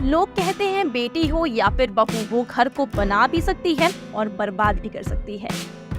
लोग कहते हैं बेटी हो या फिर बहू, वो घर को बना भी सकती है और बर्बाद भी कर सकती है।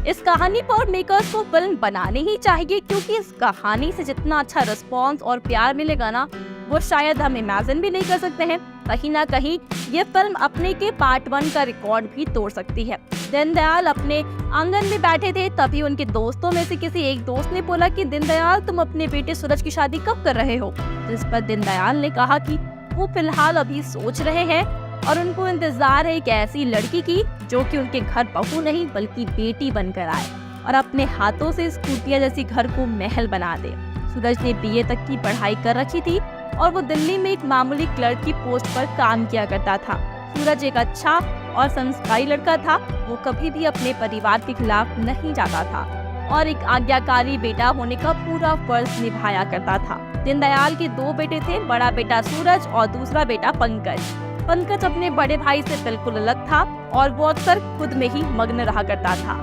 इस कहानी पर मेकर्स को फिल्म बनानी ही चाहिए, क्योंकि इस कहानी से जितना अच्छा रिस्पॉन्स और प्यार मिलेगा ना, वो शायद हम इमेजिन भी नहीं कर सकते हैं। कहीं ना कहीं ये फिल्म अपने के पार्ट 1 का रिकॉर्ड भी तोड़ सकती है। दीनदयाल अपने आंगन में बैठे थे, तभी उनके दोस्तों में से किसी एक दोस्त ने बोला कि दीनदयाल, तुम अपने बेटे सूरज की शादी कब कर रहे हो? जिस पर दीनदयाल ने कहा कि वो फिलहाल अभी सोच रहे हैं और उनको इंतजार है एक ऐसी लड़की की जो कि उनके घर बहू नहीं बल्कि बेटी बनकर आए और अपने हाथों से इस कुटिया जैसी घर को महल बना दे। सूरज ने बीए तक की पढ़ाई कर रखी थी और वो दिल्ली में एक मामूली क्लर्क की पोस्ट पर काम किया करता था। सूरज एक अच्छा और संस्कारी लड़का था। वो कभी भी अपने परिवार के खिलाफ नहीं जाता था और एक आज्ञाकारी बेटा होने का पूरा फर्ज निभाया करता था। दीनदयाल के 2 बेटे थे, बड़ा बेटा सूरज और दूसरा बेटा पंकज। पंकज अपने बड़े भाई से बिल्कुल अलग था और वो अक्सर खुद में ही मग्न रहा करता था।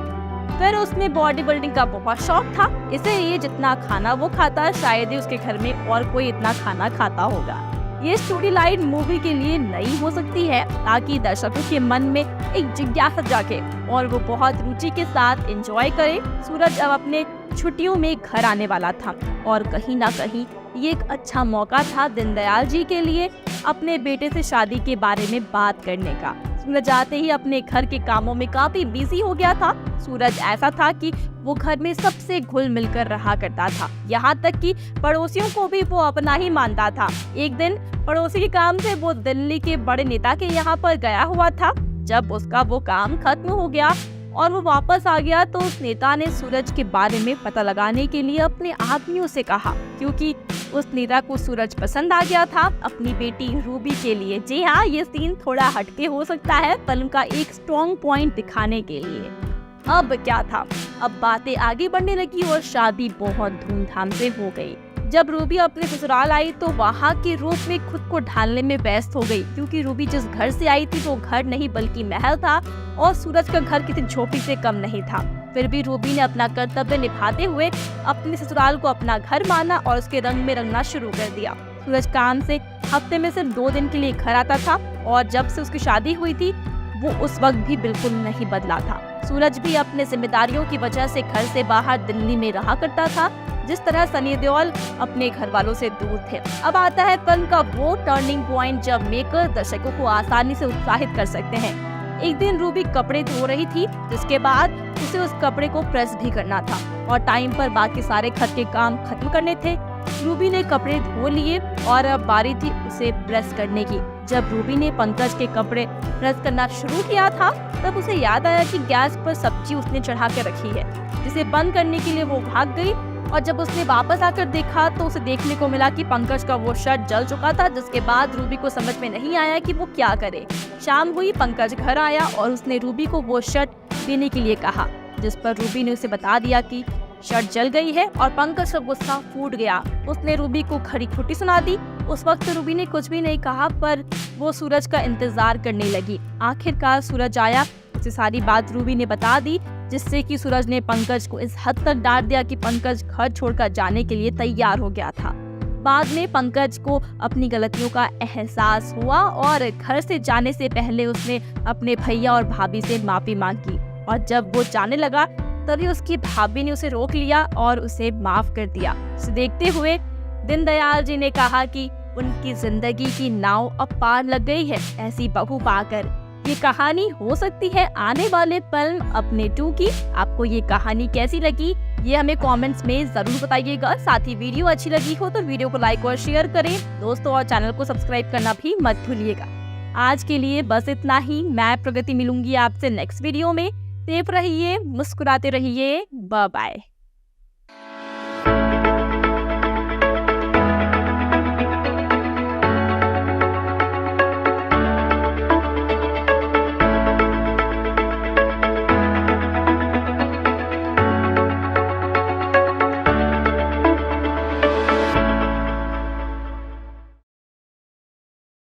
फिर उसमें बॉडी बिल्डिंग का बहुत शौक था, इसलिए जितना खाना वो खाता शायद ही उसके घर में और कोई इतना खाना खाता होगा। ये स्टोरी लाइन मूवी के लिए नई हो सकती है ताकि दर्शकों के मन में एक जिज्ञासा जागे और वो बहुत रुचि के साथ एंजॉय करे। सूरज अब अपने छुट्टियों में घर आने वाला था और कहीं ना कहीं ये एक अच्छा मौका था दीनदयाल जी के लिए अपने बेटे से शादी के बारे में बात करने का। सूरज आते ही अपने घर के कामों में काफी बिजी हो गया था। सूरज ऐसा था कि वो घर में सबसे घुल मिलकर रहा करता था, यहाँ तक कि पड़ोसियों को भी वो अपना ही मानता था। एक दिन पड़ोसी के काम से वो दिल्ली के बड़े नेता के यहाँ पर गया हुआ था। जब उसका वो काम खत्म हो गया और वो वापस आ गया तो उस नेता ने सूरज के बारे में पता लगाने के लिए अपने आदमियों से कहा, क्योंकि उस नेता को सूरज पसंद आ गया था अपनी बेटी रूबी के लिए। जी हाँ, ये सीन थोड़ा हटके हो सकता है फिल्म का एक स्ट्रॉन्ग पॉइंट दिखाने के लिए। अब क्या था, अब बातें आगे बढ़ने लगी और शादी बहुत धूमधाम से हो गई। जब रूबी अपने ससुराल आई तो वहाँ के रूप में खुद को ढालने में व्यस्त हो गई, क्योंकि रूबी जिस घर से आई थी वो घर नहीं बल्कि महल था और सूरज का घर किसी झोपड़ी से कम नहीं था। फिर भी रूबी ने अपना कर्तव्य निभाते हुए अपने ससुराल को अपना घर माना और उसके रंग में रंगना शुरू कर दिया। सूरज काम से हफ्ते में सिर्फ 2 दिन के लिए घर आता था और जब से उसकी शादी हुई थी वो उस वक्त भी बिल्कुल नहीं बदला था। सूरज भी अपने जिम्मेदारियों की वजह से घर से बाहर दिल्ली में रहा करता था, जिस तरह सनी देओल अपने घर वालों से दूर थे। अब आता है फिल्म का वो टर्निंग पॉइंट जब मेकर दर्शकों को आसानी से उत्साहित कर सकते हैं। एक दिन रूबी कपड़े धो रही थी, जिसके बाद उसे उस कपड़े को प्रेस भी करना था और टाइम पर बाकी सारे घर के काम खत्म करने थे। रूबी ने कपड़े धो लिए और अब बारी थी उसे प्रेस करने की। जब रूबी ने पंकज के कपड़े प्रेस करना शुरू किया था तब उसे याद आया कि गैस पर सब्जी उसने चढ़ा के रखी है, जिसे बंद करने के लिए वो भाग गई और जब उसने वापस आकर देखा तो उसे देखने को मिला कि पंकज का वो शर्ट जल चुका था, जिसके बाद रूबी को समझ में नहीं आया कि वो क्या करे। शाम हुई, पंकज घर आया और उसने रूबी को वो शर्ट देने के लिए कहा, जिस पर रूबी ने उसे बता दिया कि शर्ट जल गई है और पंकज का गुस्सा फूट गया। उसने रूबी को खरी खोटी सुना दी। उस वक्त रूबी ने कुछ भी नहीं कहा, पर वो सूरज का इंतजार करने लगी। आखिरकार सूरज आया, उसे सारी बात रूबी ने बता दी, जिससे कि सूरज ने पंकज को इस हद तक डांट दिया कि पंकज घर छोड़कर जाने के लिए तैयार हो गया था। बाद में पंकज को अपनी गलतियों का एहसास हुआ और घर से जाने से पहले उसने अपने भैया और भाभी से माफी मांगी और जब वो जाने लगा तभी उसकी भाभी ने उसे रोक लिया और उसे माफ कर दिया। उसे देखते हुए दीनदयाल जी ने कहा कि उनकी जिंदगी की नाव अब पार लग गई है ऐसी बहू पाकर। ये कहानी हो सकती है आने वाले फिल्म अपने 2 की। आपको ये कहानी कैसी लगी ये हमें कमेंट्स में जरूर बताइएगा। साथ ही वीडियो अच्छी लगी हो तो वीडियो को लाइक और शेयर करें दोस्तों, और चैनल को सब्सक्राइब करना भी मत भूलिएगा। आज के लिए बस इतना ही। मैं प्रगति मिलूंगी आपसे नेक्स्ट वीडियो में। सेफ रहिए, मुस्कुराते रहिए। Bye bye.